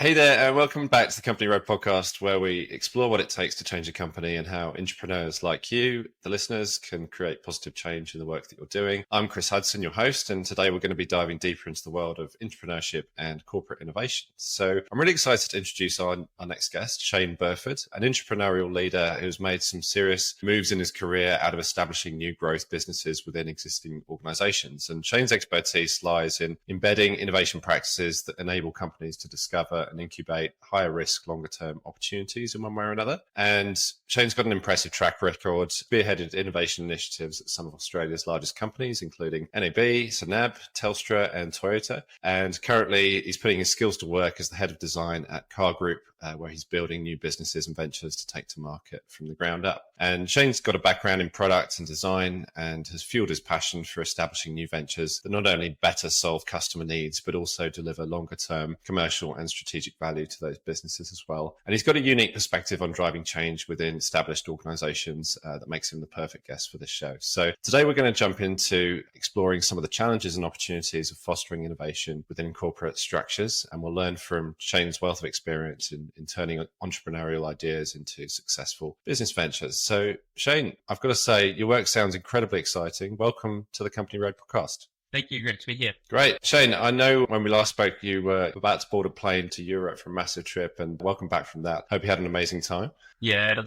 Hey there, and welcome back to the Company Road podcast, where we explore what it takes to change a company and how entrepreneurs like you, the listeners, can create positive change in the work that you're doing. I'm Chris Hudson, your host, and today we're going to be diving deeper into the world of entrepreneurship and corporate innovation. So I'm really excited to introduce our next guest, Shane Burford, an entrepreneurial leader who's made some serious moves in his career out of establishing new growth businesses within existing organizations. And Shane's expertise lies in embedding innovation practices that enable companies to discover and incubate higher risk, longer term opportunities in one way or another. And Shane's got an impressive track record, spearheaded innovation initiatives at some of Australia's largest companies, including NAB, Sanab, Telstra, and Toyota. And currently, he's putting his skills to work as the head of design at Car Group, where he's building new businesses and ventures to take to market from the ground up. And Shane's got a background in product and design and has fueled his passion for establishing new ventures that not only better solve customer needs, but also deliver longer term commercial and strategic value to those businesses as well. And he's got a unique perspective on driving change within established organizations that makes him the perfect guest for this show. So today we're going to jump into exploring some of the challenges and opportunities of fostering innovation within corporate structures. And we'll learn from Shane's wealth of experience in turning entrepreneurial ideas into successful business ventures. So Shane, I've got to say, your work sounds incredibly exciting. Welcome to the Company Road podcast. Thank you. Great to be here. Great. Shane, I know when we last spoke, you were about to board a plane to Europe for a massive trip, and welcome back from that. Hope you had an amazing time. Yeah,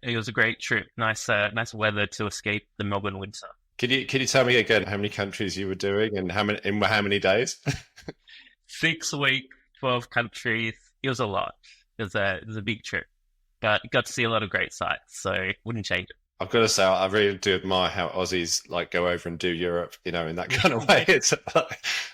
it was a great trip. Nice weather to escape the Melbourne winter. Can you tell me again how many countries you were doing and how many days? 6 weeks, 12 countries. It was a lot. It was a big trip, but got to see a lot of great sights, so wouldn't change it. I've got to say, I really do admire how Aussies go over and do Europe, in that kind of way. It's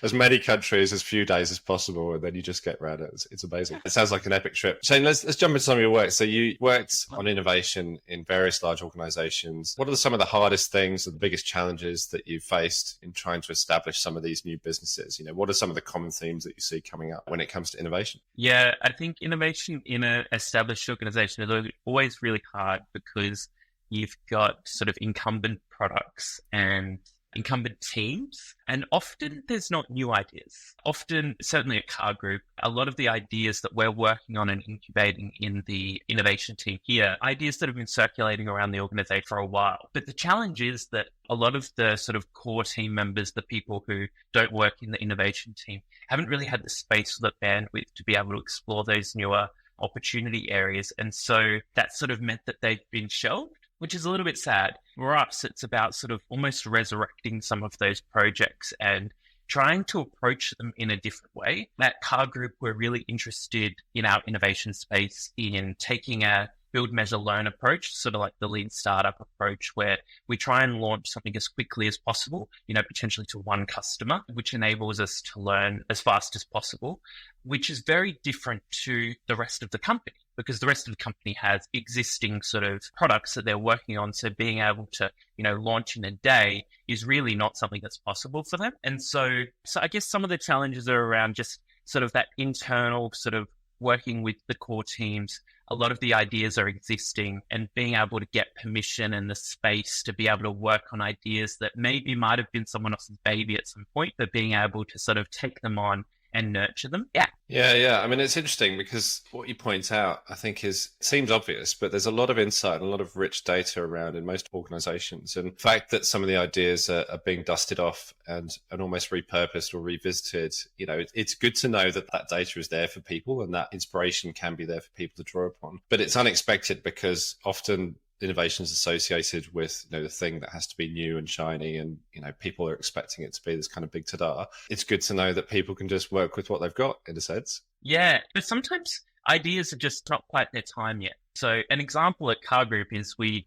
as many countries, as few days as possible, and then you just get around it. It's amazing. It sounds like an epic trip. Shane, let's jump into some of your work. So you worked on innovation in various large organizations. What are some of the hardest things or the biggest challenges that you've faced in trying to establish some of these new businesses? What are some of the common themes that you see coming up when it comes to innovation? Yeah, I think innovation in an established organization is always really hard because you've got sort of incumbent products and incumbent teams, and often there's not new ideas. Often, certainly at Car Group, a lot of the ideas that we're working on and incubating in the innovation team here, ideas that have been circulating around the organization for a while. But the challenge is that a lot of the sort of core team members, the people who don't work in the innovation team, haven't really had the space or the bandwidth to be able to explore those newer opportunity areas. And so that sort of meant that they've been shelved, which is a little bit sad. For us, it's about sort of almost resurrecting some of those projects and trying to approach them in a different way. At Car Group, we're really interested in our innovation space in taking a build, measure, learn approach, sort of like the lean startup approach, where we try and launch something as quickly as possible, potentially to one customer, which enables us to learn as fast as possible, which is very different to the rest of the company, because the rest of the company has existing sort of products that they're working on. So being able to, launch in a day is really not something that's possible for them. And so I guess some of the challenges are around just sort of that internal sort of working with the core teams. A lot of the ideas are existing, and being able to get permission and the space to be able to work on ideas that maybe might have been someone else's baby at some point, but being able to sort of take them on and nurture them. Yeah. I mean, it's interesting because what you point out, I think, seems obvious, but there's a lot of insight and a lot of rich data around in most organizations. And the fact that some of the ideas are being dusted off and almost repurposed or revisited, it's good to know that that data is there for people and that inspiration can be there for people to draw upon. But it's unexpected because often innovation is associated with the thing that has to be new and shiny, and people are expecting it to be this kind of big ta-da. It's good to know that people can just work with what they've got, in a sense. Yeah, but sometimes ideas are just not quite their time yet. So an example at Car Group is we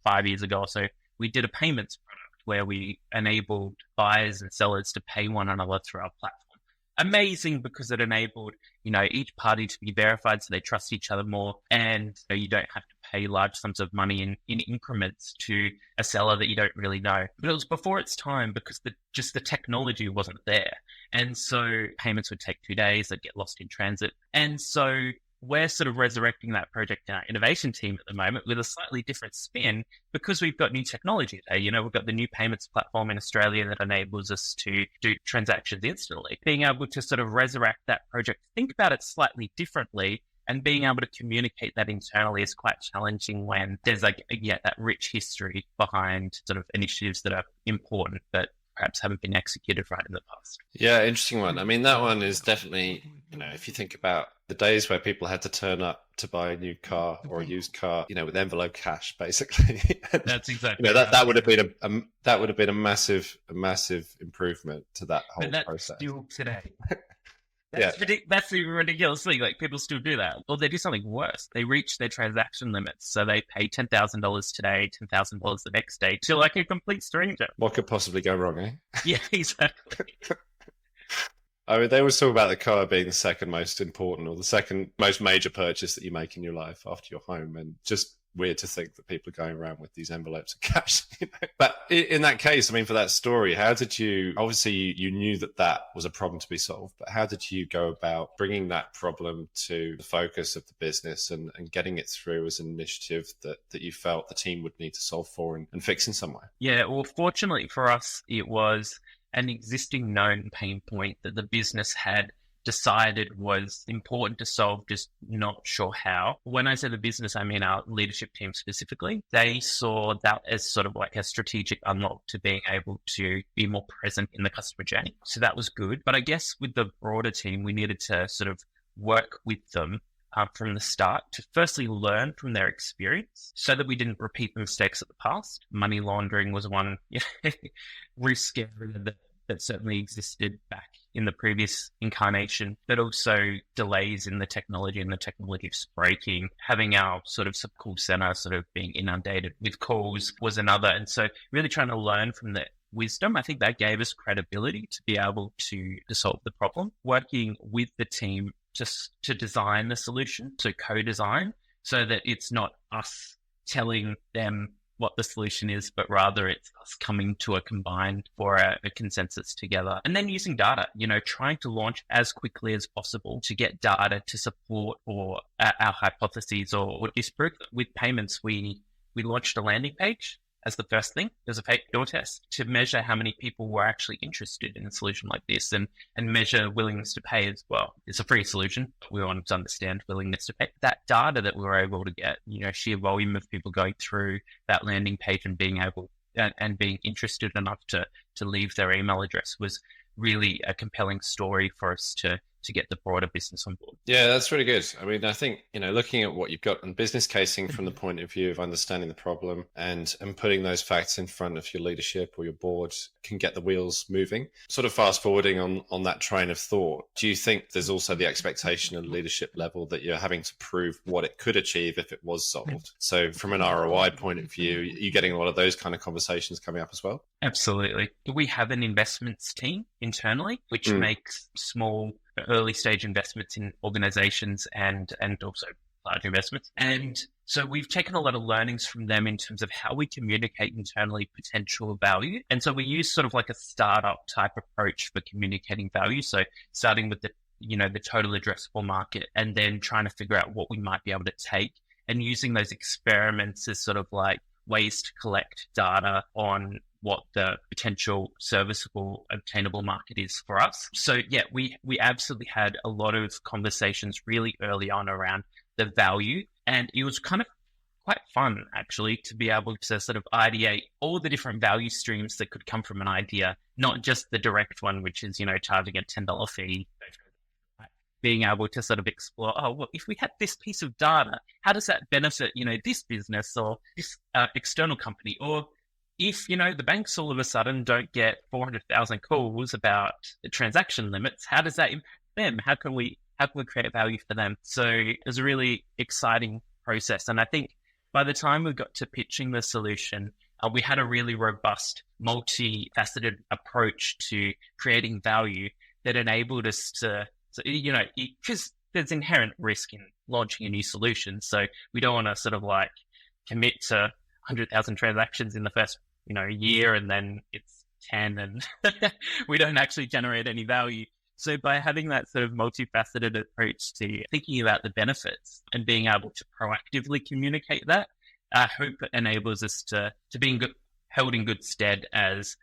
5 years ago or so, we did a payments product where we enabled buyers and sellers to pay one another through our platform. Amazing, because it enabled, each party to be verified so they trust each other more, and you don't have to pay large sums of money in increments to a seller that you don't really know. But it was before its time because the technology wasn't there. And so payments would take 2 days, they'd get lost in transit. And so we're sort of resurrecting that project in our innovation team at the moment with a slightly different spin because we've got new technology there. We've got the new payments platform in Australia that enables us to do transactions instantly. Being able to sort of resurrect that project, think about it slightly differently, and being able to communicate that internally is quite challenging when there's that rich history behind sort of initiatives that are important, but perhaps haven't been executed right in the past. Yeah, interesting one. I mean, that one is definitely, if you think about the days where people had to turn up to buy a new car or a used car, with envelope cash, basically. That's exactly that would have been a massive improvement to that whole but that's process. Still today. That's the ridiculous thing. Like, people still do that. Or they do something worse. They reach their transaction limits. So they pay $10,000 today, $10,000 the next day to like a complete stranger. What could possibly go wrong, eh? Yeah, exactly. I mean, they always talk about the car being the second most important or the second most major purchase that you make in your life after your home. And just weird to think that people are going around with these envelopes of cash. But in that case, I mean, for that story, how did you, obviously you knew that was a problem to be solved, but how did you go about bringing that problem to the focus of the business and getting it through as an initiative that you felt the team would need to solve for and fix in some way? Yeah, well, fortunately for us, it was an existing known pain point that the business had decided was important to solve, just not sure how. When I say the business, I mean our leadership team specifically. They saw that as sort of like a strategic unlock to being able to be more present in the customer journey. So that was good. But I guess with the broader team, we needed to sort of work with them from the start to firstly learn from their experience so that we didn't repeat the mistakes of the past. Money laundering was one risk area that certainly existed back in the previous incarnation, but also delays in the technology and the technology just breaking. Having our sort of call center sort of being inundated with calls was another. And so really trying to learn from the wisdom, I think that gave us credibility to be able to solve the problem. Working with the team just to design the solution, so co-design, so that it's not us telling them what the solution is, but rather it's us coming to a combined for a consensus together. And then using data, trying to launch as quickly as possible to get data to support or our hypotheses or disprove. With payments, we launched a landing page as the first thing. There's a fake door test to measure how many people were actually interested in a solution like this and measure willingness to pay as well. It's a free solution, but we wanted to understand willingness to pay. That data that we were able to get, sheer volume of people going through that landing page and being able and being interested enough to leave their email address was really a compelling story for us to get the broader business on board. Yeah, that's really good. I mean, I think, looking at what you've got and business casing from the point of view of understanding the problem and putting those facts in front of your leadership or your board can get the wheels moving. Sort of fast forwarding on that train of thought, do you think there's also the expectation at leadership level that you're having to prove what it could achieve if it was solved? So from an ROI point of view, are you getting a lot of those kind of conversations coming up as well? Absolutely. We have an investments team internally, which makes small early stage investments in organizations and also large investments. And so we've taken a lot of learnings from them in terms of how we communicate internally potential value. And so we use sort of like a startup type approach for communicating value. So starting with the total addressable market and then trying to figure out what we might be able to take and using those experiments as sort of like ways to collect data on what the potential serviceable, obtainable market is for us. So yeah, we absolutely had a lot of conversations really early on around the value. And it was kind of quite fun, actually, to be able to sort of ideate all the different value streams that could come from an idea, not just the direct one, which is, charging a $10 fee. Being able to sort of explore, well, if we had this piece of data, how does that benefit, this business or this external company? Or if, the banks all of a sudden don't get 400,000 calls about the transaction limits, how does that impact them? How can we create value for them? So it was a really exciting process. And I think by the time we got to pitching the solution, we had a really robust, multifaceted approach to creating value that enabled us to, because there's inherent risk in launching a new solution. So we don't want to sort of like commit to 100,000 transactions in the first, year and then it's 10 and we don't actually generate any value. So by having that sort of multifaceted approach to thinking about the benefits and being able to proactively communicate that, I hope it enables us to be held in good stead as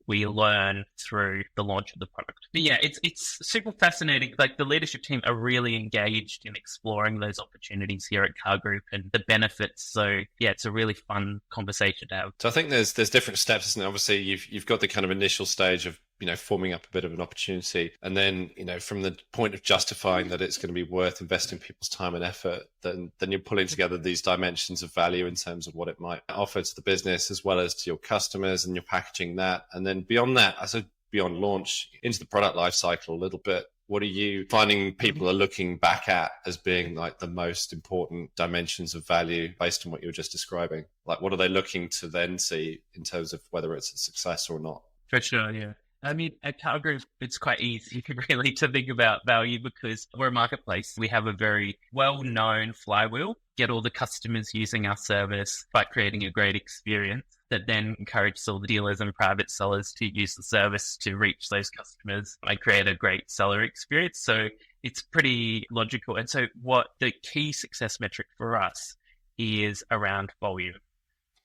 we learn through the launch of the product. But yeah, it's super fascinating. Like the leadership team are really engaged in exploring those opportunities here at Car Group and the benefits. So yeah, it's a really fun conversation to have. So I think there's different steps, isn't it? Obviously, you've got the kind of initial stage of forming up a bit of an opportunity, and then from the point of justifying that it's going to be worth investing people's time and effort, then you're pulling together these dimensions of value in terms of what it might offer to the business as well as to your customers, and you're packaging that, and then beyond that, beyond launch into the product life cycle a little bit. What are you finding people are looking back at as being like the most important dimensions of value based on what you were just describing? Like, what are they looking to then see in terms of whether it's a success or not? For sure, yeah. I mean, at Car Group, it's quite easy really to think about value because we're a marketplace. We have a very well-known flywheel, get all the customers using our service by creating a great experience that then encourages all the dealers and private sellers to use the service to reach those customers and create a great seller experience. So it's pretty logical. And so what the key success metric for us is around volume.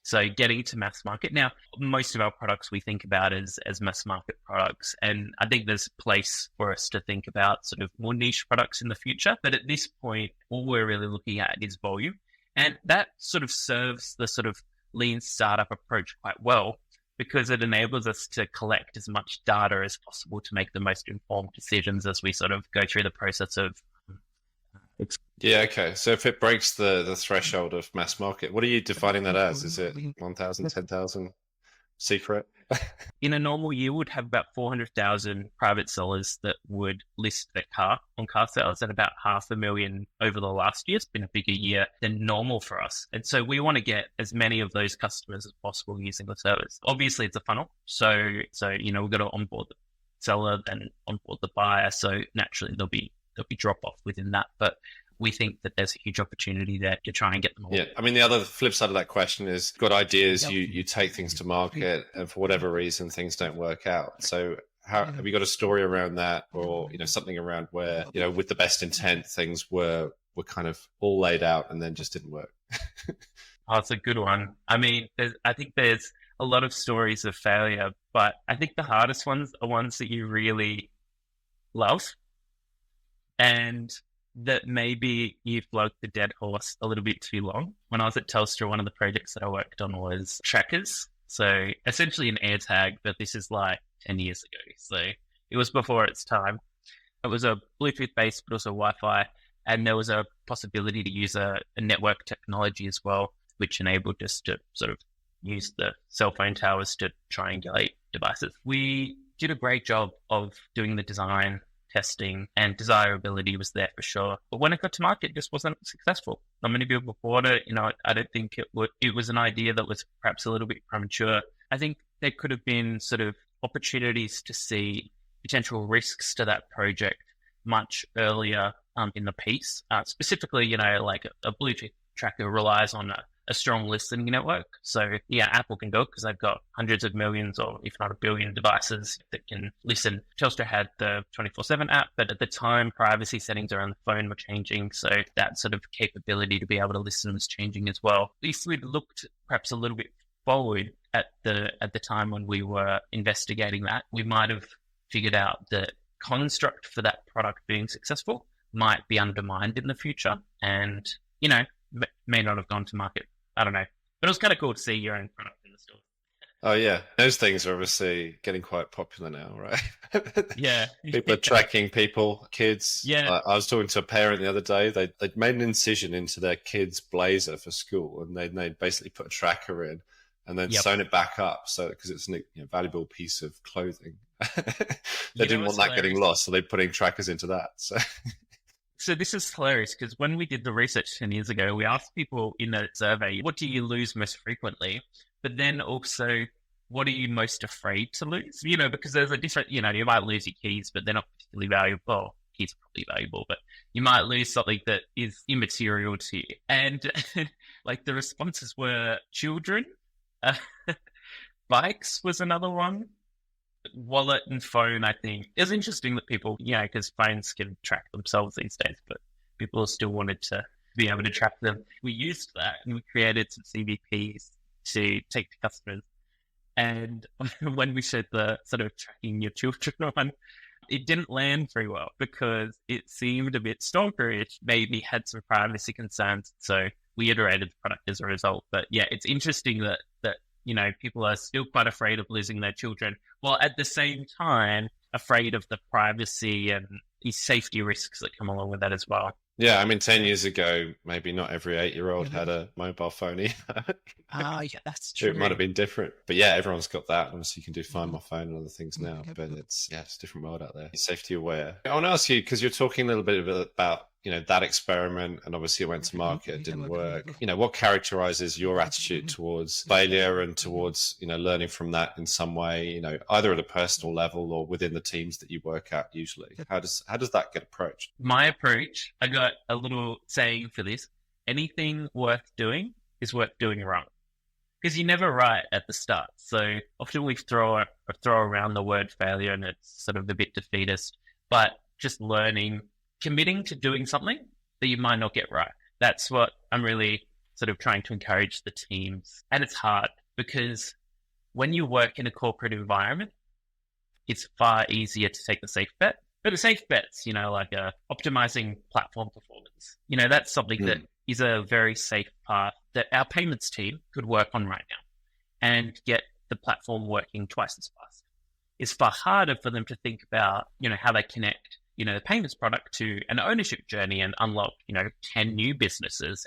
So getting to mass market. Now, most of our products we think about as mass market products. And I think there's a place for us to think about sort of more niche products in the future. But at this point, all we're really looking at is volume. And that sort of serves the sort of lean startup approach quite well because it enables us to collect as much data as possible to make the most informed decisions as we sort of go through the process of Yeah, okay. So if it breaks the threshold of mass market, what are you defining that as? Is it 1,000, 10,000? Secret? In a normal year, we'd have about 400,000 private sellers that would list their car on car sales, and about 500,000 over the last year. It's been a bigger year than normal for us. And so we want to get as many of those customers as possible using the service. Obviously, it's a funnel. So we've got to onboard the seller, then onboard the buyer. So naturally, there'll be drop off within that. But we think that there's a huge opportunity there to try and get them all. Yeah. I mean, the other flip side of that question is got ideas, you take things to market and for whatever reason, things don't work out. So how have you got a story around that or, something around where, with the best intent, things were kind of all laid out and then just didn't work? Oh, it's a good one. I mean, I think there's a lot of stories of failure, but I think the hardest ones are ones that you really love and that maybe you've flogged the dead horse a little bit too long. When I was at Telstra, one of the projects that I worked on was trackers. So essentially an AirTag, but this is like 10 years ago. So it was before its time. It was a Bluetooth-based, but also Wi-Fi. And there was a possibility to use a network technology as well, which enabled us to sort of use the cell phone towers to triangulate devices. We did a great job of doing the design, testing, and desirability was there for sure. But when it got to market, it just wasn't successful. Not many people bought it. I don't think it was an idea that was perhaps a little bit premature. I think there could have been sort of opportunities to see potential risks to that project much earlier in the piece. Specifically, like a Bluetooth tracker relies on a strong listening network. So yeah, Apple can do it because they've got hundreds of millions or if not a billion devices that can listen. Telstra had the 24/7 app, but at the time, privacy settings around the phone were changing. So that sort of capability to be able to listen was changing as well. If we'd looked perhaps a little bit forward at the time when we were investigating that, we might have figured out the construct for that product being successful might be undermined in the future and, may not have gone to market. I don't know. But it was kind of cool to see your own product in the store. Oh, yeah. Those things are obviously getting quite popular now, right? Yeah. People are tracking people, kids. Yeah. I was talking to a parent the other day. They'd made an incision into their kid's blazer for school, and they'd basically put a tracker in and then sewn it back up because it's a valuable piece of clothing. They didn't want that getting lost, so they're putting trackers into that. So this is hilarious because when we did the research 10 years ago, we asked people in a survey, what do you lose most frequently? But then also, what are you most afraid to lose? Because there's a different, you might lose your keys, but they're not particularly valuable. Keys are probably valuable, but you might lose something that is immaterial to you. And like the responses were children, bikes was another one. wallet and phone, I think. It's interesting that people, because phones can track themselves these days, but people still wanted to be able to track them. We used that and we created some CVPs to take to customers. And when we showed the sort of tracking your children one, it didn't land very well because it seemed a bit stalkerish, maybe had some privacy concerns. So we iterated the product as a result. But yeah, it's interesting that people are still quite afraid of losing their children, while at the same time afraid of the privacy and the safety risks that come along with that as well. Yeah, I mean, 10 years ago, maybe not every 8-year-old had a mobile phone either. Yeah, that's true. It might have been different. But yeah, everyone's got that. Obviously, you can do Find My Phone and other things now, but it's a different world out there. You're safety aware. I want to ask you, because you're talking a little bit about, that experiment, and obviously it went to market, it didn't work. What characterizes your attitude towards failure and towards, learning from that in some way, either at a personal level or within the teams that you work at usually? How does that get approached? My approach, I got a little saying for this: anything worth doing is worth doing wrong. Because you're never right at the start. So often we throw around the word failure and it's sort of a bit defeatist, but just committing to doing something that you might not get right. That's what I'm really sort of trying to encourage the teams. And it's hard because when you work in a corporate environment, it's far easier to take the safe bet. But the safe bets, like optimizing platform performance, that's something that is a very safe path that our payments team could work on right now and get the platform working twice as fast. It's far harder for them to think about, how they connect, the payments product to an ownership journey and unlock, 10 new businesses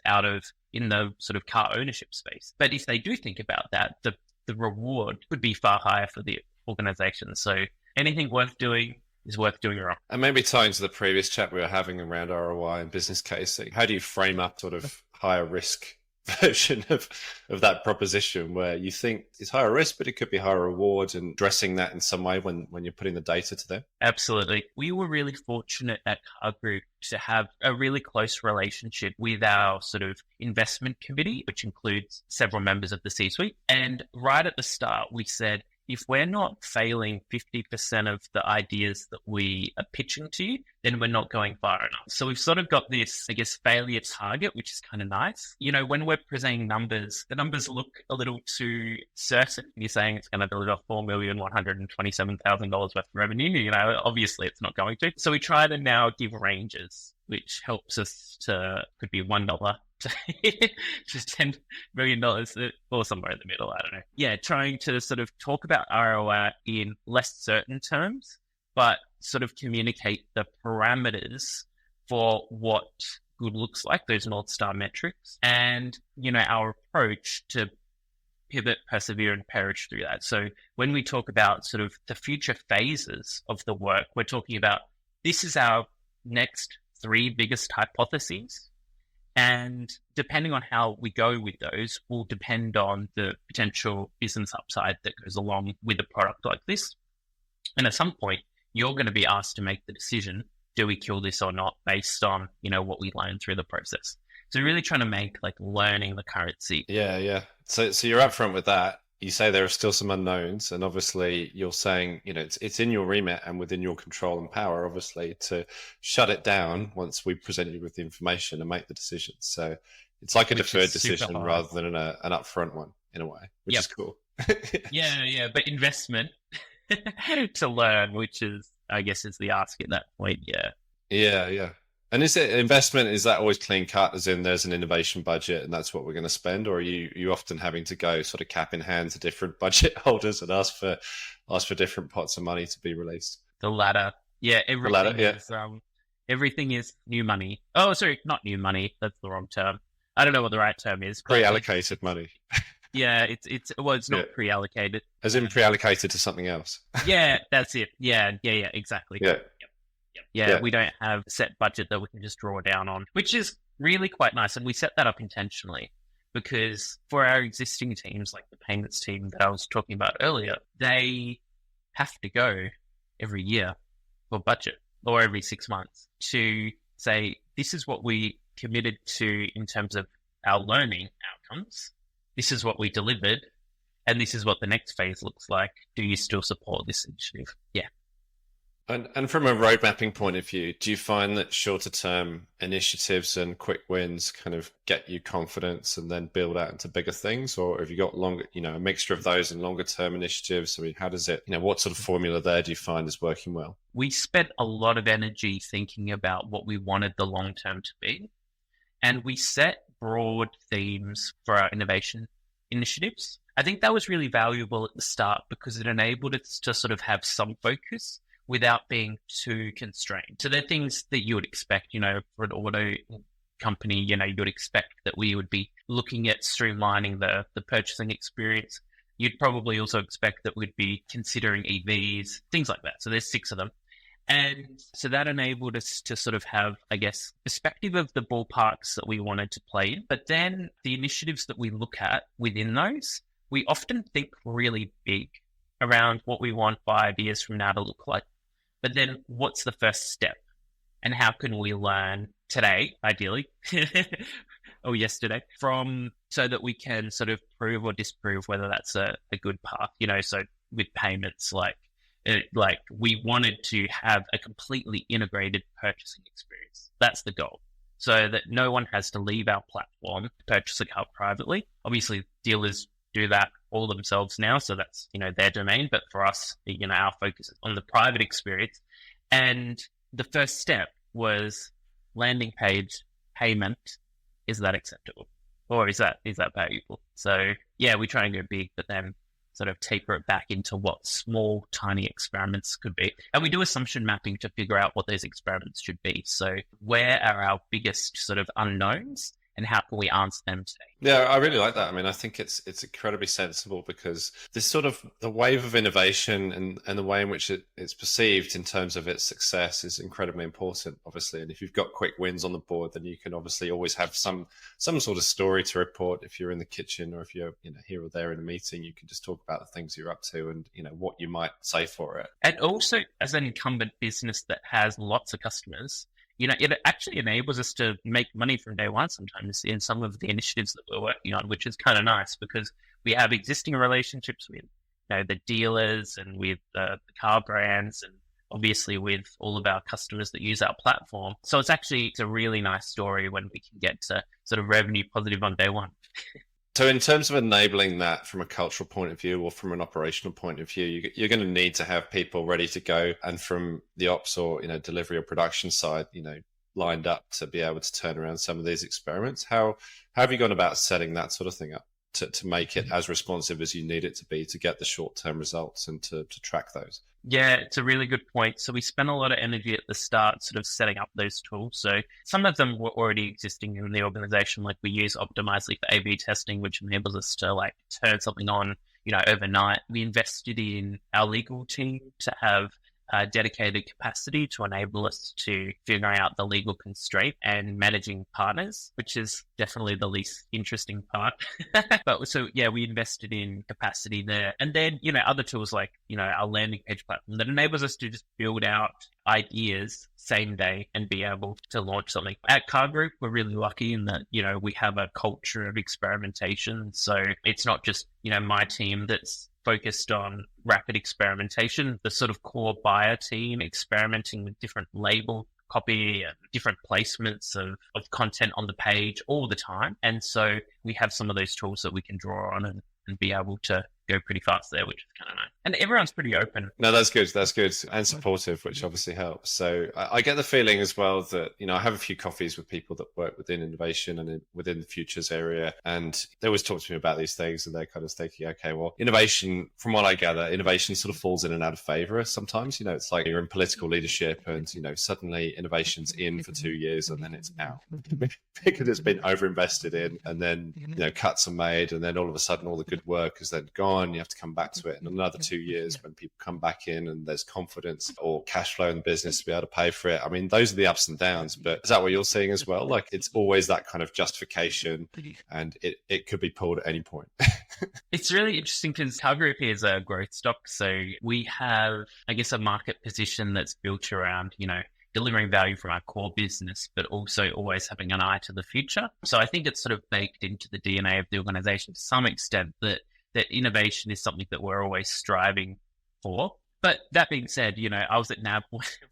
in the sort of car ownership space. But if they do think about that, the reward could be far higher for the organization. So anything worth doing is worth doing wrong. And maybe tying to the previous chat we were having around ROI and business casing, how do you frame up sort of higher risk version of that proposition where you think it's higher risk, but it could be higher reward, and addressing that in some way when you're putting the data to them? Absolutely. We were really fortunate at Car Group to have a really close relationship with our sort of investment committee, which includes several members of the C-suite. And right at the start, we said, if we're not failing 50% of the ideas that we are pitching to you, then we're not going far enough. So we've sort of got this, failure target, which is kind of nice. When we're presenting numbers, the numbers look a little too certain. You're saying it's going to deliver $4,127,000 worth of revenue. Obviously it's not going to. So we try to now give ranges, which helps us could be $1 to $10 million or somewhere in the middle. I don't know. Yeah, trying to sort of talk about ROI in less certain terms, but sort of communicate the parameters for what good looks like, those North Star metrics, and, our approach to pivot, persevere, and perish through that. So when we talk about sort of the future phases of the work, we're talking about this is our next 3 biggest hypotheses. And depending on how we go with those will depend on the potential business upside that goes along with a product like this. And at some point, you're going to be asked to make the decision, do we kill this or not, based on, what we learn through the process. So really trying to make learning the currency. Yeah. So you're upfront with that. You say there are still some unknowns, and obviously you're saying, it's in your remit and within your control and power, obviously, to shut it down once we present you with the information and make the decisions. So it's like a deferred decision rather than an upfront one in a way, which is cool. Yeah. But investment to learn, which is, I guess, is the ask at that point. Yeah. And is that always clean cut, as in there's an innovation budget and that's what we're going to spend? Or are you often having to go sort of cap in hand to different budget holders and ask for different pots of money to be released? The latter. Yeah. Everything is new money. Oh, sorry, not new money. That's the wrong term. I don't know what the right term is. Pre-allocated money. Yeah, it's not pre-allocated. As in pre-allocated to something else. Yeah, that's it. Yeah, exactly. Yeah. Yeah, we don't have a set budget that we can just draw down on, which is really quite nice. And we set that up intentionally because for our existing teams, like the payments team that I was talking about earlier, they have to go every year for budget or every 6 months to say, this is what we committed to in terms of our learning outcomes. This is what we delivered. and this is what the next phase looks like. Do you still support this initiative? Yeah. And from a road mapping point of view, do you find that shorter term initiatives and quick wins kind of get you confidence and then build out into bigger things? Or have you got longer, a mixture of those and longer term initiatives? I mean, how does it, what sort of formula there do you find is working well? We spent a lot of energy thinking about what we wanted the long term to be. And we set broad themes for our innovation initiatives. I think that was really valuable at the start because it enabled us to sort of have some focus without being too constrained. So they're things that you would expect, for an auto company, you would expect that we would be looking at streamlining the purchasing experience. You'd probably also expect that we'd be considering EVs, things like that. So there's 6 of them. And so that enabled us to sort of have, I guess, perspective of the ballparks that we wanted to play in. But then the initiatives that we look at within those, we often think really big around what we want 5 years from now to look like. But then what's the first step? And how can we learn today, ideally, or yesterday, so that we can sort of prove or disprove whether that's a good path, so with payments, like we wanted to have a completely integrated purchasing experience. That's the goal. So that no one has to leave our platform to purchase a car privately. Obviously, dealers do that all themselves now, so that's their domain. But for us, our focus is on the private experience. And the first step was landing page payment. Is that acceptable, or is that valuable? So yeah, we try and go big, but then sort of taper it back into what small, tiny experiments could be. And we do assumption mapping to figure out what those experiments should be. So where are our biggest sort of unknowns and how can we answer them today? Yeah, I really like that. I mean, I think it's incredibly sensible because this sort of the wave of innovation and the way in which it's perceived in terms of its success is incredibly important, obviously. And if you've got quick wins on the board, then you can obviously always have some sort of story to report. If you're in the kitchen or if you're here or there in a meeting, you can just talk about the things you're up to and what you might say for it. And also, as an incumbent business that has lots of customers, it actually enables us to make money from day one sometimes in some of the initiatives that we're working on, which is kind of nice because we have existing relationships with the dealers and with the car brands and obviously with all of our customers that use our platform. So it's a really nice story when we can get to sort of revenue positive on day one. So in terms of enabling that from a cultural point of view or from an operational point of view, you're going to need to have people ready to go. And from the ops or, delivery or production side, lined up to be able to turn around some of these experiments. How have you gone about setting that sort of thing up to make it as responsive as you need it to be to get the short-term results and to track those? Yeah, it's a really good point. So we spent a lot of energy at the start sort of setting up those tools. So some of them were already existing in the organization. Like we use Optimizely for A/B testing, which enables us to turn something on, overnight. We invested in our legal team to have dedicated capacity to enable us to figure out the legal constraint and managing partners, which is definitely the least interesting part. But so, yeah, we invested in capacity there. And then, other tools like, our landing page platform that enables us to just build out ideas same day and be able to launch something. At Car Group, we're really lucky in that, we have a culture of experimentation. So it's not just, my team that's focused on rapid experimentation, the sort of core buyer team experimenting with different label copy and different placements of content on the page all the time. And so we have some of those tools that we can draw on and be able to go pretty fast there, which is kind of nice. And everyone's pretty open. No, that's good. That's good. And supportive, which obviously helps. So I get the feeling as well that, I have a few coffees with people that work within innovation and within the futures area. And they always talk to me about these things and they're kind of thinking, okay, well, innovation, from what I gather, innovation sort of falls in and out of favor sometimes. It's like you're in political leadership and, suddenly innovation's in for 2 years and then it's out because it's been overinvested in and then, cuts are made and then all of a sudden all the good work is then gone. You have to come back to it in another 2 years when people come back in and there's confidence or cash flow in the business to be able to pay for it. I mean, those are the ups and downs, but is that what you're seeing as well? Like it's always that kind of justification and it could be pulled at any point. It's really interesting because Car Group is a growth stock. So we have, I guess, a market position that's built around, delivering value from our core business, but also always having an eye to the future. So I think it's sort of baked into the DNA of the organization to some extent that that innovation is something that we're always striving for. But that being said, I was at NAB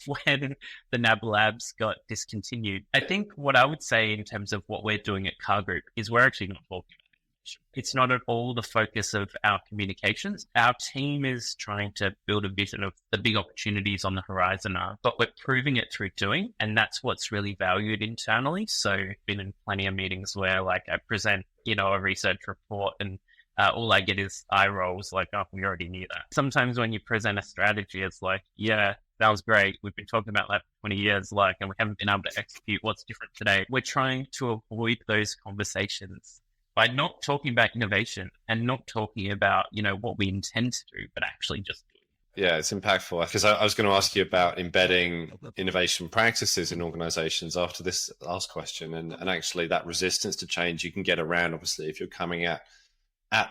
when the NAB labs got discontinued. I think what I would say in terms of what we're doing at Car Group is we're actually not talking about innovation. It's not at all the focus of our communications. Our team is trying to build a vision of the big opportunities on the horizon are, but we're proving it through doing, and that's what's really valued internally. So I've been in plenty of meetings where I present, a research report and all I get is eye rolls like, oh, we already knew that. Sometimes when you present a strategy, it's like, yeah, that was great. We've been talking about that for 20 years, and we haven't been able to execute. What's different today? We're trying to avoid those conversations by not talking about innovation and not talking about, what we intend to do, but actually just doing it. Yeah, it's impactful, because I was going to ask you about embedding innovation practices in organizations after this last question. And actually that resistance to change you can get around, obviously, if you're coming at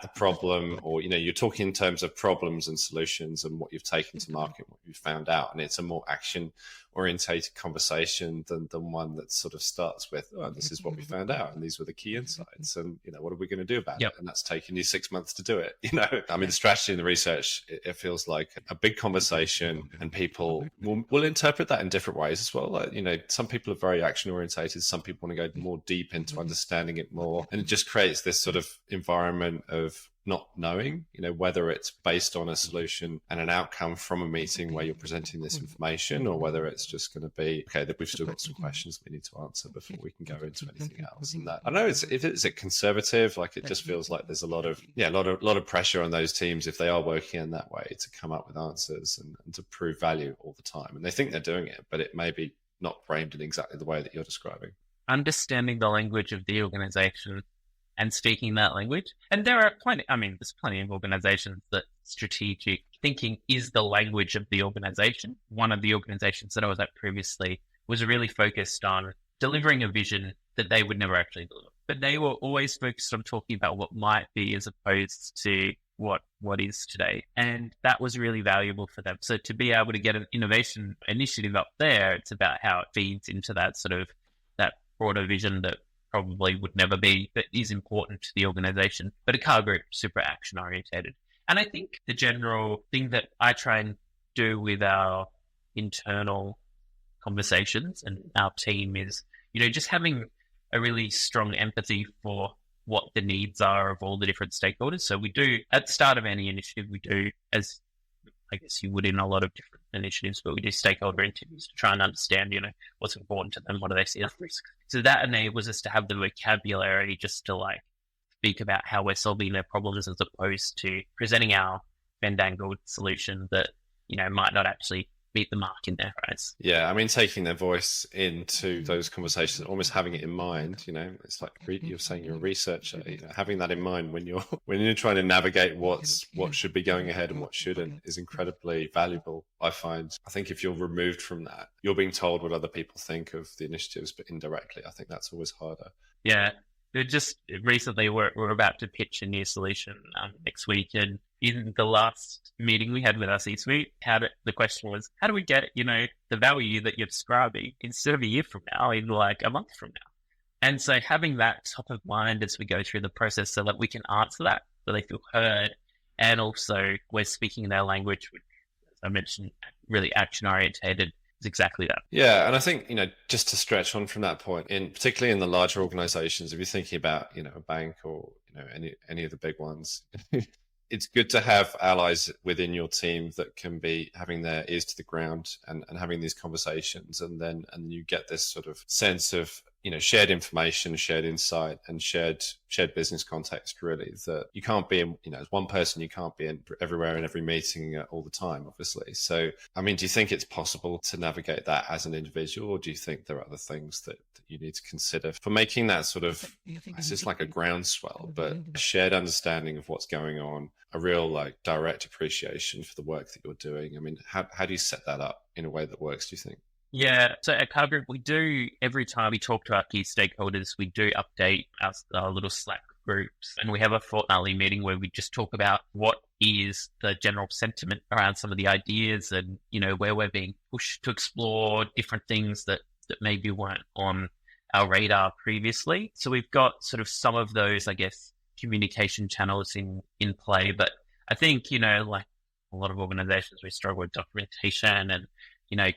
the problem, or you're talking in terms of problems and solutions and what you've taken to market, what you've found out, and it's a more action orientated conversation than one that sort of starts with, oh, this is what we found out and these were the key insights, and what are we going to do about it, and that's taken you 6 months to do it. I mean, the strategy and the research, it feels like a big conversation, and people will interpret that in different ways as well. Some people are very action orientated, some people want to go more deep into understanding it more, and it just creates this sort of environment of not knowing, whether it's based on a solution and an outcome from a meeting where you're presenting this information, or whether it's just going to be, okay, that we've still got some questions we need to answer before we can go into anything else. And that, I know if it's a conservative, it just feels like there's a lot of pressure on those teams, if they are working in that way, to come up with answers and to prove value all the time. And they think they're doing it, but it may be not framed in exactly the way that you're describing. Understanding the language of the organization and speaking that language. And there's plenty of organizations that strategic thinking is the language of the organization. One of the organizations that I was at previously was really focused on delivering a vision that they would never actually deliver. But they were always focused on talking about what might be as opposed to what is today. And that was really valuable for them. So to be able to get an innovation initiative up there, it's about how it feeds into that sort of that broader vision that probably would never be, but is important to the organization. But a Car Group, super action orientated. And I think the general thing that I try and do with our internal conversations and our team is, just having a really strong empathy for what the needs are of all the different stakeholders. So we do, at the start of any initiative, we do, as I guess you would in a lot of different initiatives, but we do stakeholder interviews to try and understand, what's important to them, what do they see as risks. So that enables us to have the vocabulary just to speak about how we're solving their problems, as opposed to presenting our bend-angled solution that, might not actually meet the mark in their eyes. Yeah, I mean, taking their voice into those conversations, almost having it in mind, it's like you're saying you're a researcher, having that in mind when you're trying to navigate what should be going ahead and what shouldn't is incredibly valuable. I think if you're removed from that, you're being told what other people think of the initiatives, but indirectly, I think that's always harder. Yeah. Just recently, we're about to pitch a new solution next week, and in the last meeting we had with our C-suite, the question was, how do we get the value that you're describing instead of a year from now, in a month from now? And so having that top of mind as we go through the process, so that we can answer that, so they feel heard, and also we're speaking their language, which, as I mentioned, really action orientated. Exactly that. Yeah, and I think just to stretch on from that point, particularly in the larger organizations, if you're thinking about a bank or any of the big ones, it's good to have allies within your team that can be having their ears to the ground and having these conversations, and you get this sort of sense of shared information, shared insight, and shared business context, really, that you can't be in, as one person, you can't be in everywhere in every meeting all the time, obviously. So, I mean, do you think it's possible to navigate that as an individual, or do you think there are other things that you need to consider for making that sort of, it's just like a groundswell, but a shared understanding of what's going on, a real direct appreciation for the work that you're doing? I mean, how do you set that up in a way that works, do you think? Yeah, so at Car Group, we do, every time we talk to our key stakeholders, we do update our little Slack groups, and we have a fortnightly meeting where we just talk about what is the general sentiment around some of the ideas, and where we're being pushed to explore different things that maybe weren't on our radar previously. So we've got sort of some of those, I guess, communication channels in play. But I think, like a lot of organizations, we struggle with documentation and,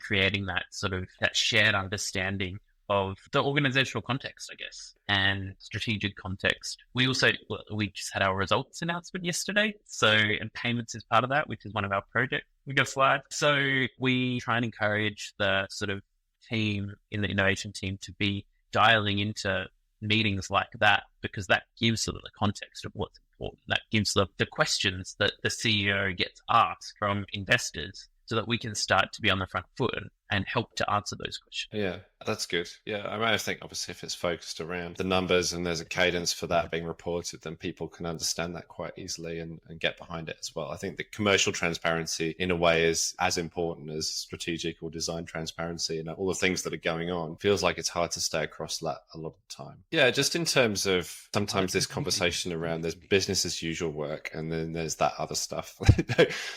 creating that sort of that shared understanding of the organizational context, I guess, and strategic context. We just had our results announcement yesterday. So, and payments is part of that, which is one of our projects. We got a slide. So we try and encourage the sort of team in the innovation team to be dialing into meetings like that, because that gives sort of the context of what's important. That gives the questions that the CEO gets asked from investors, so that we can start to be on the front foot and help to answer those questions. Yeah, that's good. Yeah, I think obviously if it's focused around the numbers and there's a cadence for that being reported, then people can understand that quite easily and get behind it as well. I think the commercial transparency in a way is as important as strategic or design transparency, and all the things that are going on. Feels like it's hard to stay across that a lot of the time. Yeah, just in terms of sometimes this conversation around there's business as usual work, and then there's that other stuff,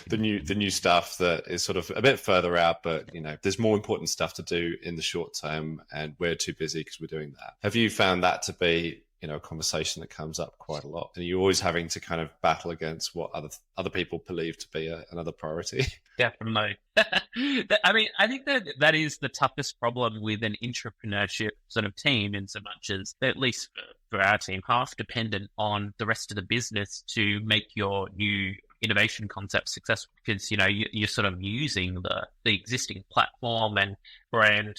the new stuff that is sort of a bit further out, but there's more important stuff to do in the short term, and we're too busy because we're doing that. Have you found that to be a conversation that comes up quite a lot, and you're always having to kind of battle against what other people believe to be another priority? Definitely. I mean, I think that is the toughest problem with an intrapreneurship sort of team, in so much as, at least for our team, half dependent on the rest of the business to make your new innovation concept successful, because you're sort of using the existing platform and brand,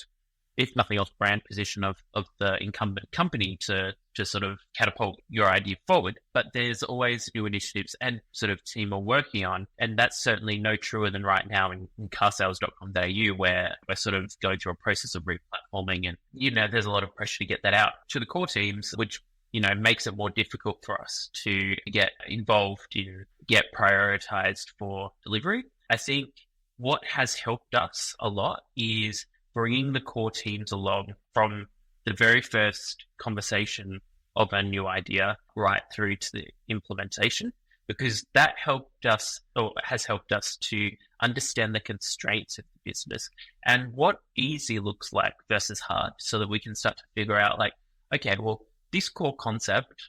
if nothing else, brand position of the incumbent company to sort of catapult your idea forward. But there's always new initiatives and sort of team are working on, and that's certainly no truer than right now in carsales.com.au, where we're sort of going through a process of replatforming, and there's a lot of pressure to get that out to the core teams, which makes it more difficult for us to get involved in, get prioritized for delivery. I think what has helped us a lot is bringing the core teams along from the very first conversation of a new idea right through to the implementation, because that helped us, or has helped us, to understand the constraints of the business and what easy looks like versus hard, so that we can start to figure out, like, okay, well, this core concept,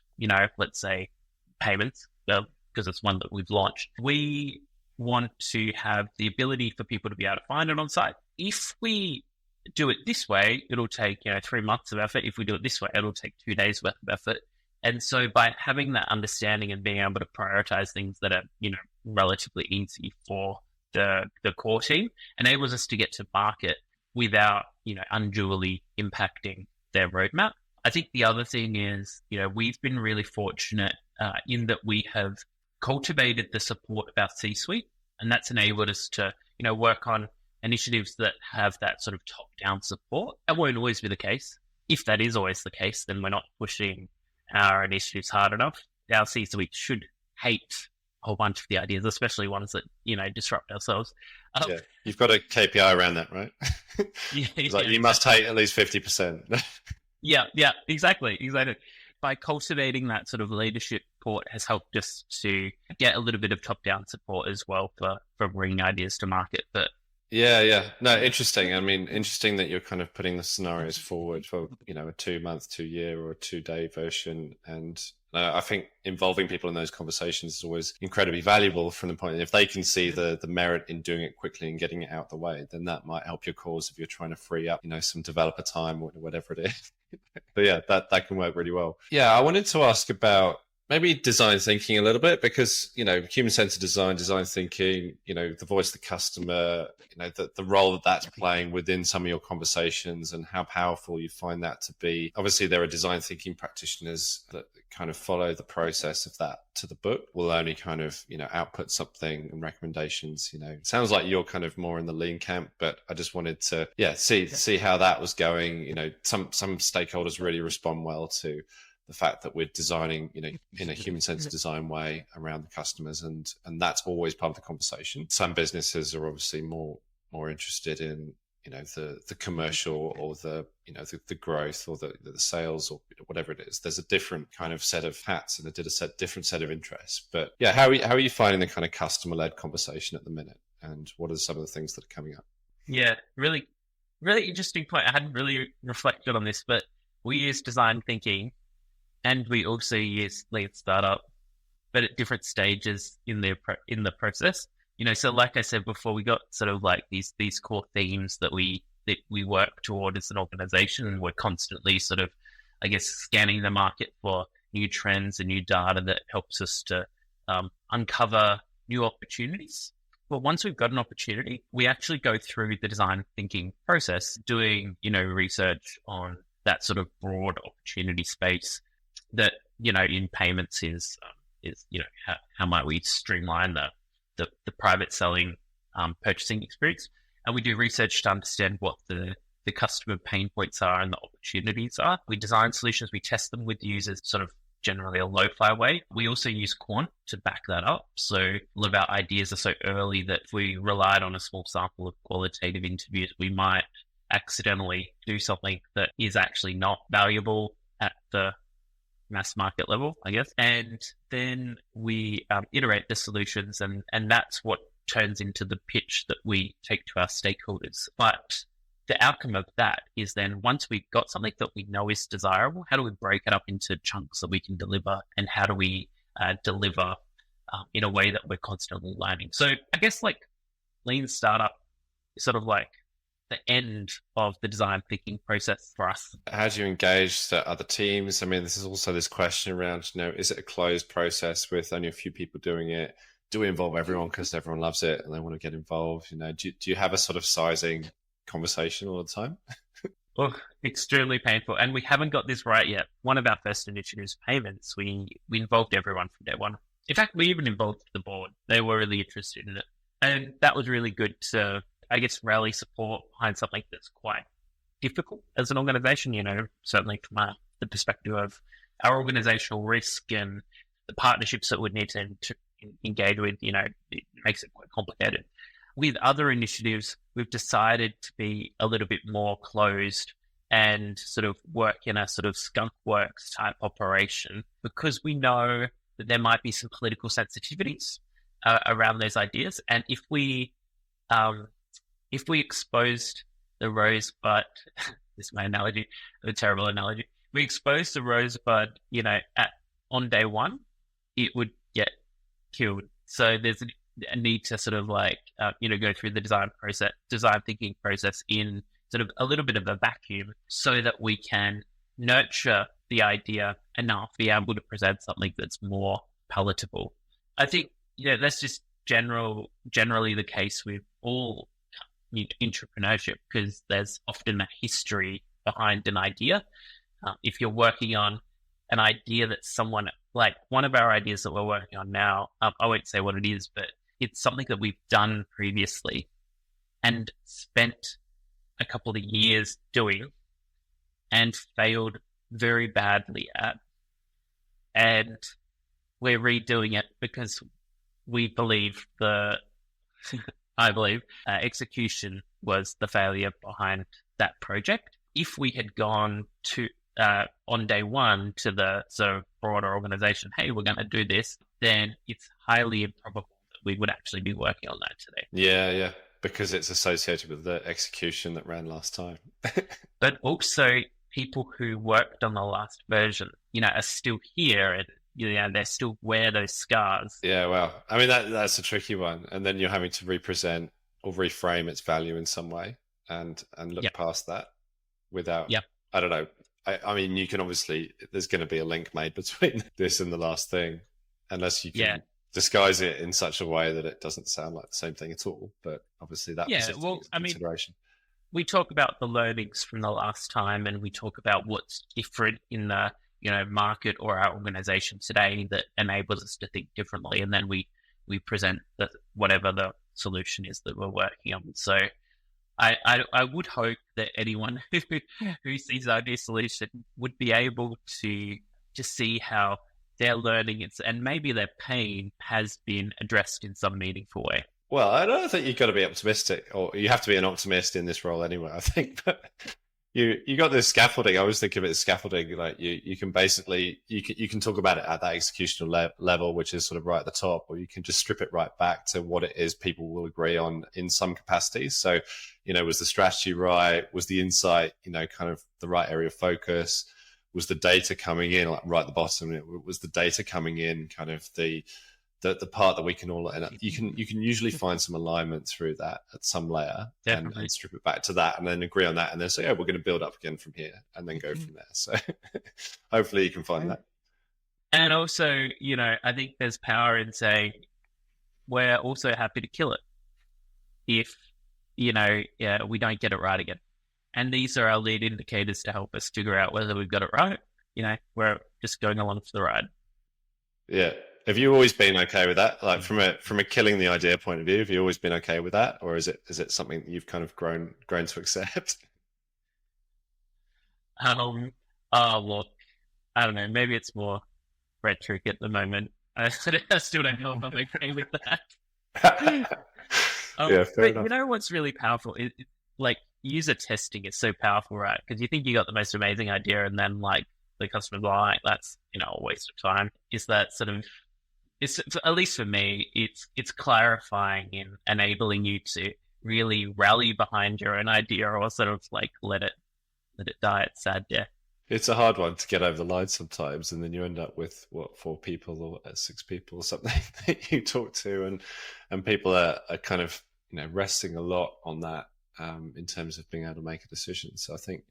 let's say payments, because it's one that we've launched, we want to have the ability for people to be able to find it on site. If we do it this way, it'll take 3 months of effort. If we do it this way, it'll take 2 days worth of effort. And so by having that understanding and being able to prioritize things that are relatively easy for the core team, enables us to get to market without unduly impacting their roadmap. I think the other thing is, we've been really fortunate in that we have cultivated the support of our C-suite, and that's enabled us to, work on initiatives that have that sort of top-down support. That won't always be the case. If that is always the case, then we're not pushing our initiatives hard enough. Our C-suite should hate a whole bunch of the ideas, especially ones that, disrupt ourselves. Yeah, you've got a KPI around that, right? It's like, you must hate at least 50%. Yeah, exactly. By cultivating that sort of leadership support has helped us to get a little bit of top-down support as well for bringing ideas to market. But yeah. No, interesting. I mean, interesting that you're kind of putting the scenarios forward for, a 2-month, 2-year, or a 2-day version. And I think involving people in those conversations is always incredibly valuable, from the point that if they can see the merit in doing it quickly and getting it out the way, then that might help your cause if you're trying to free up, some developer time or whatever it is. But yeah, that can work really well. Yeah, I wanted to ask about maybe design thinking a little bit, because, human-centered design thinking, the voice of the customer, the role that's playing within some of your conversations, and how powerful you find that to be. Obviously, there are design thinking practitioners that kind of follow the process of that to the book, will only kind of, output something and recommendations. It sounds like you're kind of more in the lean camp, but I just wanted to, see how that was going. Some stakeholders really respond well to the fact that we're designing, in a human-centered design way around the customers, and that's always part of the conversation. Some businesses are obviously more interested in, the commercial, or the growth, or the sales, or whatever it is. There's a different kind of set of hats and different set of interests. But yeah, how are you finding the kind of customer-led conversation at the minute, and what are some of the things that are coming up? Yeah, really, really interesting point. I hadn't really reflected on this, but we use design thinking And we also use lean startup, but at different stages in the process. So like I said before, we got sort of like these core themes that we work toward as an organization, and we're constantly sort of, I guess, scanning the market for new trends and new data that helps us to uncover new opportunities. But once we've got an opportunity, we actually go through the design thinking process, doing, research on that sort of broad opportunity space that, in payments is how might we streamline the private selling purchasing experience. And we do research to understand what the customer pain points are and the opportunities are. We design solutions, we test them with users, sort of generally a lo-fi way. We also use quant to back that up. So a lot of our ideas are so early that if we relied on a small sample of qualitative interviews, we might accidentally do something that is actually not valuable at the mass market level, I guess. And then we iterate the solutions, and that's what turns into the pitch that we take to our stakeholders. But the outcome of that is then, once we've got something that we know is desirable, how do we break it up into chunks that we can deliver, and how do we deliver in a way that we're constantly learning? So I guess like lean startup is sort of like the end of the design thinking process for us. How do you engage the other teams? I mean, this is also this question around, is it a closed process with only a few people doing it? Do we involve everyone because everyone loves it and they want to get involved? Do you have a sort of sizing conversation all the time? Oh, extremely painful. And we haven't got this right yet. One of our first initiatives, payments, we involved everyone from day one. In fact, we even involved the board. They were really interested in it. And that was really good to, I guess, rally support behind something that's quite difficult as an organization, certainly from the perspective of our organizational risk and the partnerships that we'd need to engage with, it makes it quite complicated. With other initiatives, we've decided to be a little bit more closed and sort of work in a sort of skunk works type operation, because we know that there might be some political sensitivities around those ideas. And if we exposed the rosebud, this is my analogy, a terrible analogy, we exposed the rosebud, on day one, it would get killed. So there's a need to sort of like, go through the design thinking process in sort of a little bit of a vacuum, so that we can nurture the idea enough to be able to present something that's more palatable. I think, that's just generally the case with all intrapreneurship, because there's often a history behind an idea. If you're working on an idea that someone, like one of our ideas that we're working on now, I won't say what it is, but it's something that we've done previously and spent a couple of years doing and failed very badly at. And we're redoing it because we believe I believe execution was the failure behind that project. If we had gone to on day one to the sort of broader organization, hey, we're going to do this, then it's highly improbable that we would actually be working on that today. Yeah, because it's associated with the execution that ran last time. But also, people who worked on the last version, are still here, and they still wear those scars. Yeah, well, I mean, that's a tricky one. And then you're having to represent or reframe its value in some way and look past that without, I don't know. I mean, you can obviously, there's going to be a link made between this and the last thing, unless you can disguise it in such a way that it doesn't sound like the same thing at all. But obviously that was consideration. We talk about the learnings from the last time, and we talk about what's different in the market or our organization today that enables us to think differently, and then we present whatever the solution is that we're working on. So I would hope that anyone who sees our new solution would be able to see how their learning and maybe their pain has been addressed in some meaningful way. Well, I don't think you've got to be optimistic, or you have to be an optimist in this role anyway, I think. But you got this scaffolding. I always think of it as scaffolding. Like you can basically, you can talk about it at that executional level, which is sort of right at the top, or you can just strip it right back to what it is people will agree on in some capacities. So, was the strategy right? Was the insight, kind of the right area of focus? was the data coming in, like right at the bottom, it was the data coming in kind of the part that we can all, and you can usually find some alignment through that at some layer and strip it back to that and then agree on that and then say, we're going to build up again from here and then go from there. So hopefully you can find that. And also, I think there's power in saying we're also happy to kill it if, we don't get it right again. And these are our lead indicators to help us figure out whether we've got it right. We're just going along for the ride. Yeah. Have you always been okay with that? Like from a killing the idea point of view, have you always been okay with that? Or is it something that you've kind of grown to accept? Look, I don't know. Maybe it's more rhetoric at the moment. I still don't know if I'm okay with that. Yeah, fair enough. You know what's really powerful? Like user testing is so powerful, right? Because you think you got the most amazing idea, and then like the customer's like, "That's a waste of time." Is that sort of? It's at least for me, it's clarifying and enabling you to really rally behind your own idea, or sort of like let it die its sad death. It's a hard one to get over the line sometimes, and then you end up with 4 people or 6 people or something that you talk to, and people are kind of resting a lot on that in terms of being able to make a decision. So I think,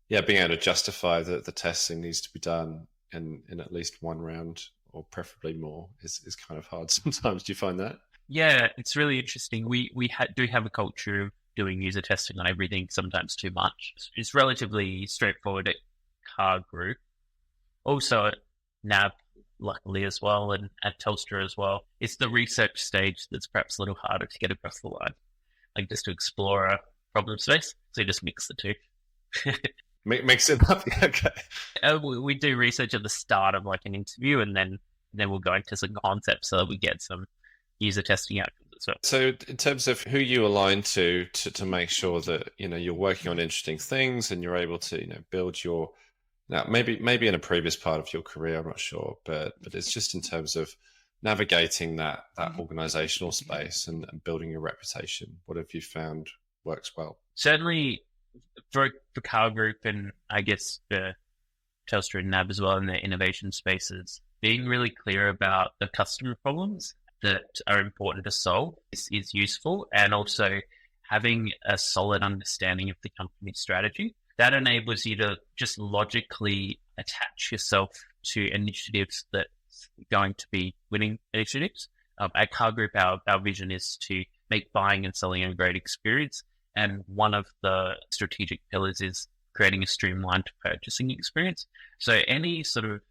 being able to justify that the testing needs to be done in at least one round or preferably more is kind of hard sometimes. Do you find that? Yeah, it's really interesting. We do have a culture of doing user testing on everything, sometimes too much. It's relatively straightforward at Car Group, also at NAB, luckily as well, and at Telstra as well. It's the research stage that's perhaps a little harder to get across the line, like just to explore a problem space. So you just mix the two. Mix it up. Okay. We do research at the start of like an interview, and then we'll go into some concepts so that we get some user testing outcomes as well. So in terms of who you align to make sure that you're working on interesting things and you're able to build your, now maybe in a previous part of your career, I'm not sure, but it's just in terms of navigating that organizational space and building your reputation. What have you found works well? Certainly for Car Group, and I guess for Telstra and NAB as well in their innovation spaces, being really clear about the customer problems that are important to solve is useful, and also having a solid understanding of the company strategy. That enables you to just logically attach yourself to initiatives that's going to be winning initiatives. At Car Group, our vision is to make buying and selling a great experience. And one of the strategic pillars is creating a streamlined purchasing experience. So any sort of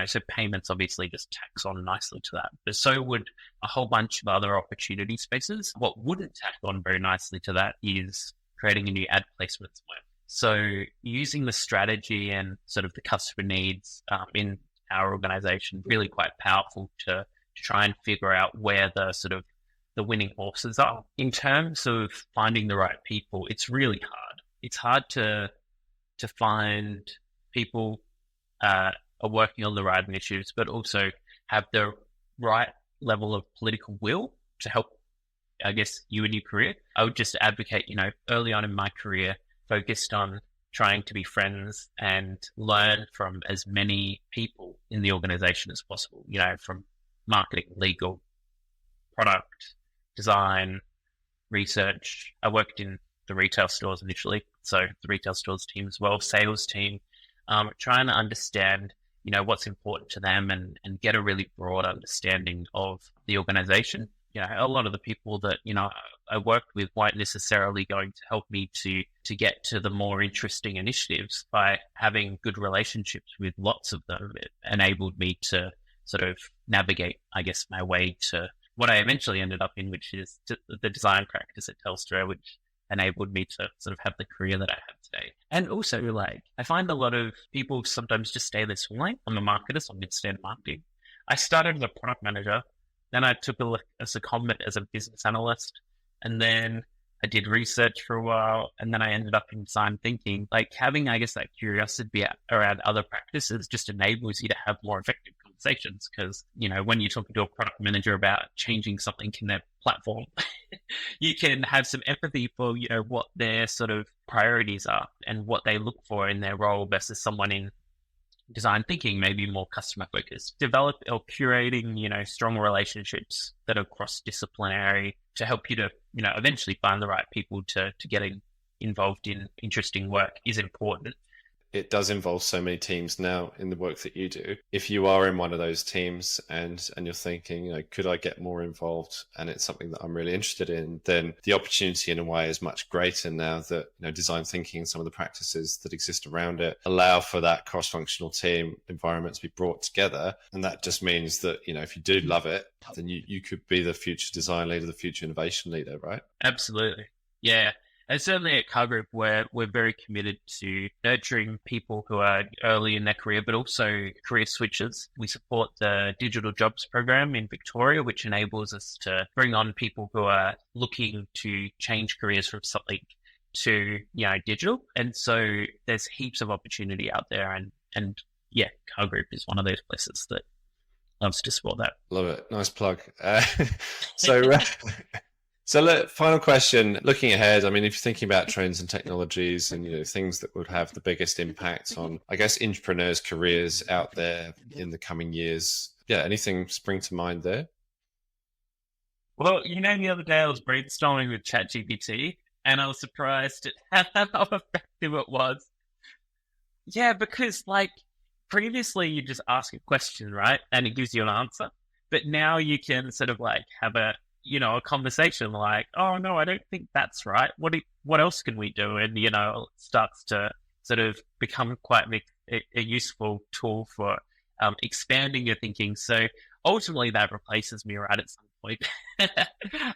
so payments obviously just tacks on nicely to that. But so would a whole bunch of other opportunity spaces. What wouldn't tack on very nicely to that is creating a new ad placement somewhere. So using the strategy and sort of the customer needs in our organization, really quite powerful to try and figure out where the sort of the winning horses are. In terms of finding the right people, it's really hard. It's hard to find people are working on the right initiatives, but also have the right level of political will to help, I guess, you in your career. I would just advocate, early on in my career, focused on trying to be friends and learn from as many people in the organization as possible, from marketing, legal, product, design, research. I worked in the retail stores initially, so the retail stores team as well, sales team, trying to understand, what's important to them and get a really broad understanding of the organization. A lot of the people that, I worked with weren't necessarily going to help me to get to the more interesting initiatives. By having good relationships with lots of them, it enabled me to sort of navigate, I guess, my way to what I eventually ended up in, which is the design practice at Telstra, which enabled me to sort of have the career that I have today. And also, I find a lot of people sometimes just stay this way. I'm a marketer, so I'm going to stay in marketing. I started as a product manager, then I took a secondment as a business analyst, and then I did research for a while, and then I ended up in design thinking. Having, I guess, that curiosity around other practices just enables you to have more effective conversations. conversations because, when you're talking to a product manager about changing something in their platform, you can have some empathy for, what their sort of priorities are and what they look for in their role versus someone in design thinking, maybe more customer focused. Develop or curating, strong relationships that are cross-disciplinary to help you to, eventually find the right people to get involved in interesting work is important. It does involve so many teams now in the work that you do. If you are in one of those teams and you're thinking, could I get more involved? And it's something that I'm really interested in, then the opportunity in a way is much greater now that, design thinking and some of the practices that exist around it allow for that cross-functional team environment to be brought together. And that just means that, if you do love it, then you could be the future design leader, the future innovation leader, right? Absolutely. Yeah. And certainly at Car Group, we're very committed to nurturing people who are early in their career, but also career switchers. We support the Digital Jobs program in Victoria, which enables us to bring on people who are looking to change careers from something to, digital. And so there's heaps of opportunity out there. And yeah, Car Group is one of those places that loves to support that. Love it. Nice plug. So look, final question, looking ahead, if you're thinking about trends and technologies and, things that would have the biggest impact on, I guess, entrepreneurs' careers out there in the coming years, anything spring to mind there? Well, the other day I was brainstorming with ChatGPT and I was surprised at how effective it was. Yeah, because previously you just ask a question, right? And it gives you an answer. But now you can sort of have a conversation like, oh no, I don't think that's right. What else can we do? And, it starts to sort of become quite a useful tool for expanding your thinking. So ultimately that replaces me right at some point.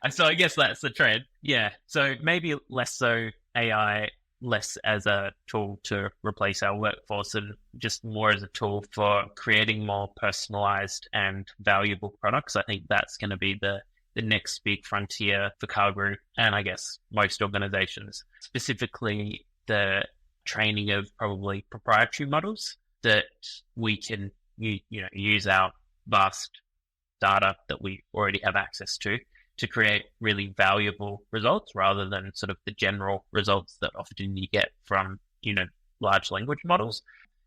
So I guess that's the trend. Yeah. So maybe less so AI, less as a tool to replace our workforce and just more as a tool for creating more personalized and valuable products. I think that's going to be the next big frontier for Car Group and I guess most organizations, specifically the training of probably proprietary models that we can use our vast data that we already have access to create really valuable results rather than sort of the general results that often you get from, large language models.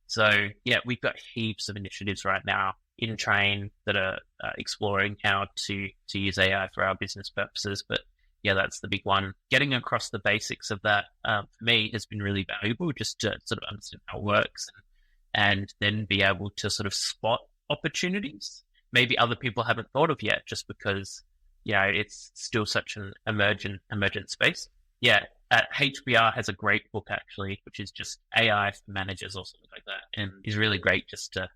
So yeah, we've got heaps of initiatives right now in Train that are exploring how to use AI for our business purposes. But yeah, that's the big one. Getting across the basics of that for me has been really valuable just to sort of understand how it works and then be able to sort of spot opportunities maybe other people haven't thought of yet just because, it's still such an emergent space. Yeah. HBR has a great book actually, which is just AI for managers or something like that. And is really great just to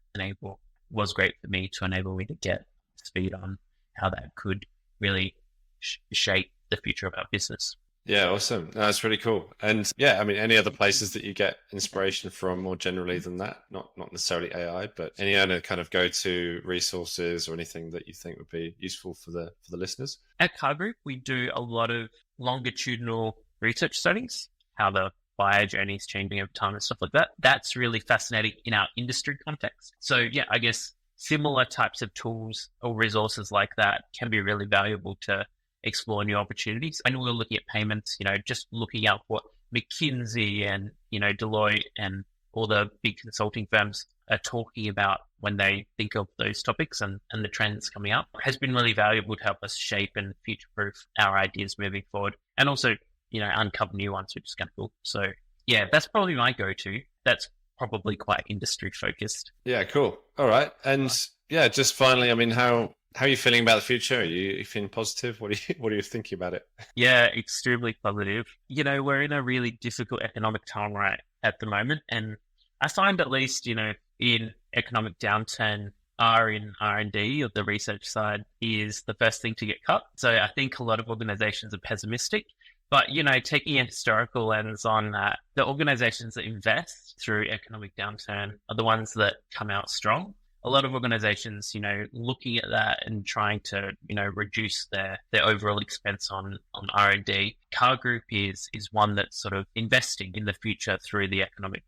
was great for me to enable me to get speed on how that could really shape the future of our business. Yeah, awesome. No, that's really cool. And yeah, any other places that you get inspiration from more generally than that? Not necessarily AI, but any other kind of go-to resources or anything that you think would be useful for the listeners? At Car Group, we do a lot of longitudinal research studies, how the buyer journey is changing over time and stuff like that. That's really fascinating in our industry context. So yeah, I guess similar types of tools or resources like that can be really valuable to explore new opportunities. And we're looking at payments, just looking at what McKinsey and, Deloitte and all the big consulting firms are talking about when they think of those topics and the trends coming up has been really valuable to help us shape and future-proof our ideas moving forward. And also, uncover new ones, which is kind of cool. So yeah, that's probably my go-to. That's probably quite industry focused. Yeah, cool. All right. And yeah, just finally, how are you feeling about the future? Are you feeling positive? What are you thinking about it? Yeah, extremely positive. We're in a really difficult economic time right at the moment. And I find at least, in economic downturn, R&D or the research side is the first thing to get cut. So I think a lot of organizations are pessimistic. But, taking a historical lens on that, the organizations that invest through economic downturn are the ones that come out strong. A lot of organizations, looking at that and trying to, reduce their overall expense on R&D. Car Group is one that's sort of investing in the future through the economic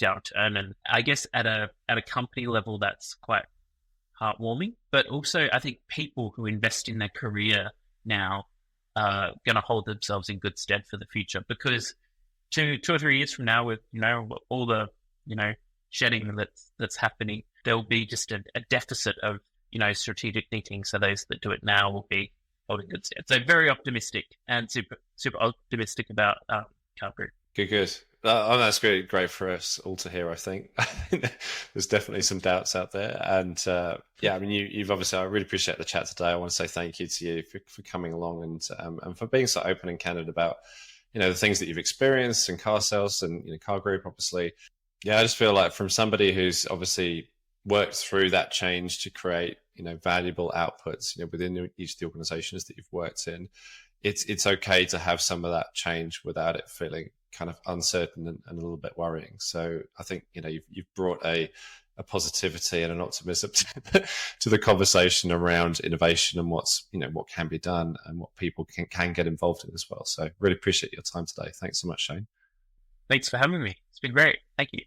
downturn. And I guess at a company level, that's quite heartwarming. But also, I think people who invest in their career now are going to hold themselves in good stead for the future, because two or 3 years from now, with all the shedding that's happening, there will be just a deficit of strategic thinking. So those that do it now will be holding good stead. So very optimistic and super optimistic about Car Group. Good. That's great for us all to hear, I think. There's definitely some doubts out there. And I mean, you've obviously, I really appreciate the chat today. I want to say thank you to you for coming along and for being so open and candid about, the things that you've experienced in car sales and, Car Group, obviously. Yeah, I just feel like from somebody who's obviously worked through that change to create, valuable outputs, within each of the organizations that you've worked in, it's okay to have some of that change without it feeling kind of uncertain and a little bit worrying. So I think, you've brought a positivity and an optimism to the conversation around innovation and what can be done and what people can get involved in as well. So really appreciate your time today. Thanks so much, Shane. Thanks for having me. It's been great. Thank you.